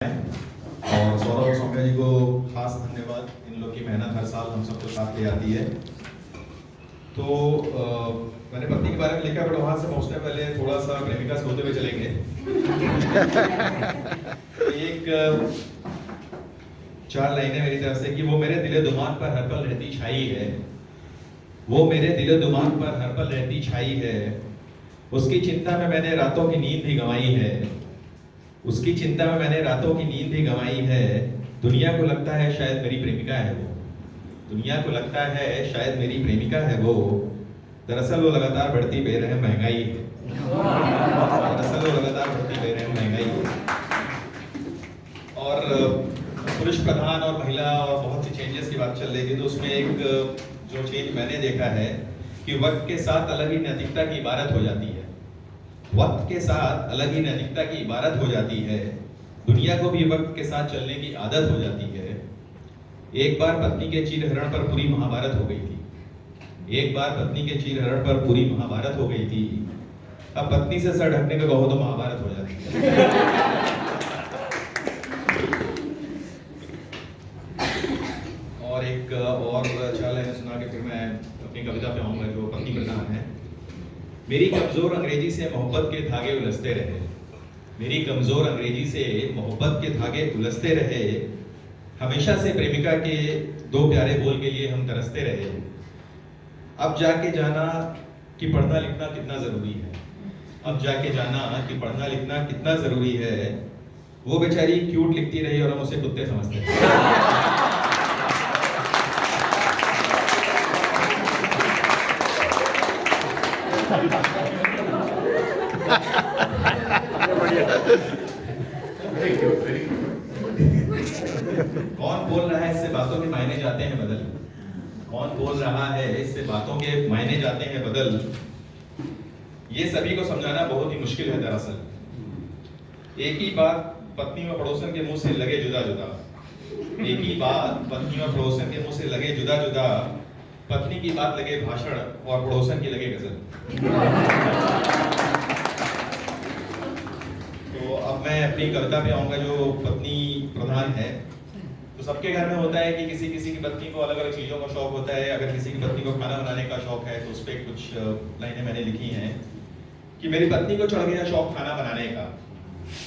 और सौरभ और सौम्या जी को खास धन्यवाद। इन लोग की मेहनत हर साल हम सबको साथ ले आती है। तो मैंने पत्नी के बारे में लिखा, बट वहां से पहुंचने पहले थोड़ा सा प्रेमिका से होते हुए चलेंगे। तो एक चार लाइनें मेरी तरफ से कि वो मेरे दिले दिमाग पर हर पल रहती छाई है, वो मेरे दिले दिमाग पर हर पल रहती छाई है, उसकी चिंता में मैंने रातों की नींद भी गंवाई है, उसकी चिंता में मैंने रातों की नींद भी गंवाई है। दुनिया को लगता है शायद मेरी प्रेमिका है वो, दुनिया को लगता है शायद मेरी प्रेमिका है वो, दरअसल वो लगातार बढ़ती बेरहम महंगाई है, दरअसल वो लगातार बढ़ती बेरहम महंगाई है। और पुरुष प्रधान और महिला और बहुत सी चेंजेस की बात चल रही थी, तो उसमें एक जो चेंज मैंने देखा है कि वक्त के साथ अलग ही नैतिकता की इबारत हो जाती है, वक्त के साथ अलग ही नैतिकता की इबारत हो जाती है। दुनिया को भी वक्त के साथ चलने की आदत हो जाती है। एक बार पत्नी के चीरहरण पर पूरी महाभारत हो गई थी, एक बार पत्नी के चीरहरण पर पूरी महाभारत हो गई थी। अब पत्नी से सर ढकने को कहो तो महाभारत हो जाती है। और एक और अच्छा लाइन सुना के फिर मैं अपनी कविता पे आऊंगा जो पत्नी प्रधान है। मेरी कमजोर अंग्रेजी से मोहब्बत के धागे उलझते रहे, मेरी कमजोर अंग्रेजी से मोहब्बत के धागे उलझते रहे, हमेशा से प्रेमिका के दो प्यारे बोल के लिए हम तरसते रहे। अब जाके जाना कि पढ़ना लिखना कितना जरूरी है, अब जाके जाना कि पढ़ना लिखना कितना जरूरी है। वो बेचारी क्यूट लिखती रही और हम उसे कुत्ते समझते थे। कौन बोल रहा है इससे बातों के मायने जाते हैं बदल, कौन बोल रहा है इससे बातों के मायने जाते हैं बदल। ये सभी को समझाना बहुत ही मुश्किल है दरअसल। एक ही बात पत्नी और पड़ोसन के मुंह से लगे जुदा जुदा, एक ही बात पत्नी और पड़ोसन के मुंह से लगे जुदा जुदा, पत्नी की बात लगे भाषण और पड़ोसन की लगे गजल। तो अब मैं अपनी कविता पे आऊंगा जो पत्नी प्रधान है। तो सबके घर में होता है कि किसी किसी की पत्नी को अलग अलग चीजों का शौक होता है। अगर किसी की पत्नी को खाना बनाने का शौक है तो उस पर कुछ लाइनें मैंने लिखी हैं कि मेरी पत्नी को चढ़ गया शौक खाना बनाने का,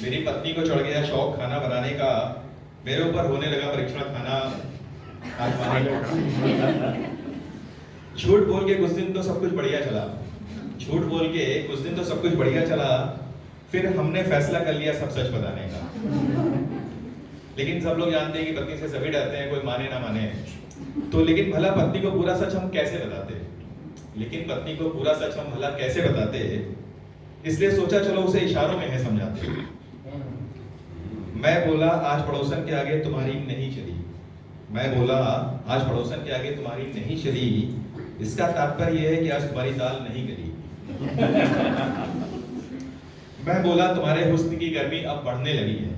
मेरी पत्नी को चढ़ गया शौक खाना बनाने का, मेरे ऊपर होने लगा परीक्षण खाना आजमाने का। झूठ बोल के कुछ दिन तो सब कुछ बढ़िया चला, झूठ बोल के कुछ दिन तो सब कुछ बढ़िया चला, फिर हमने फैसला कर लिया सब सच बताने का। लेकिन सब लोग जानते हैं कि पत्नी से सभी डरते हैं, कोई माने ना माने। तो लेकिन भला पत्नी को पूरा सच हम कैसे बताते, लेकिन पत्नी को पूरा सच हम भला कैसे बताते। इसलिए सोचा चलो उसे इशारों में है समझाते। मैं बोला आज पड़ोसन के आगे तुम्हारी नहीं चली, मैं बोला आज पड़ोसन के आगे तुम्हारी नहीं चली, इसका तात्पर्य यह है कि आज तुम्हारी दाल नहीं गली। मैं बोला तुम्हारे हुस्न की गर्मी अब बढ़ने लगी है,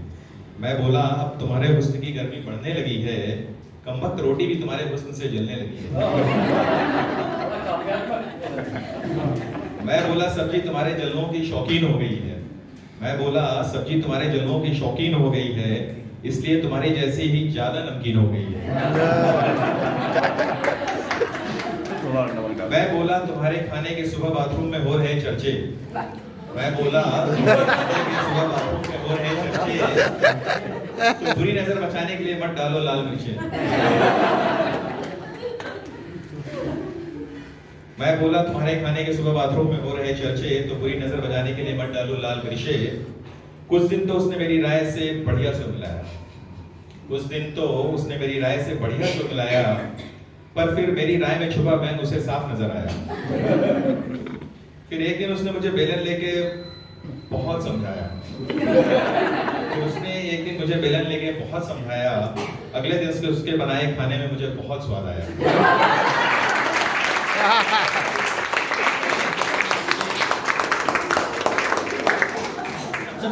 मैं बोला अब तुम्हारे हुस्न की गर्मी बढ़ने लगी है, कमबख्त रोटी भी तुम्हारे हुस्न से जलने लगी है। मैं बोला सब्जी तुम्हारे जलनों की शौकीन हो गई है, मैं बोला सब्जी तुम्हारे जलनों की शौकीन हो गई है, इसलिए तुम्हारी जैसी ही ज्यादा नमकीन हो गई है। मैं बोला तुम्हारे खाने के सुबह बाथरूम में हो रहे चर्चे, मैं बोला तुम्हारे खाने के सुबह बाथरूम में हो रहे चर्चे, तो बुरी नजर बचाने के लिए मत डालो लाल मिर्चें। मैं बोला तुम्हारे खाने के सुबह बाथरूम में हो रहे चर्चे, तो बुरी नजर बचाने के लिए मत डालो लाल मिर्चें। कुछ दिन तो उसने मेरी राय से बढ़िया से मिलाया, कुछ दिन तो उसने मेरी राय से बढ़िया से मिलाया, पर फिर मेरी राय में छुपा बैंक उसे साफ नजर आया। फिर एक दिन उसने मुझे बेलन लेके बहुत समझाया, फिर उसने एक दिन मुझे बेलन लेके बहुत समझाया, अगले दिन उसके बनाए खाने में मुझे बहुत स्वाद आया। अच्छा,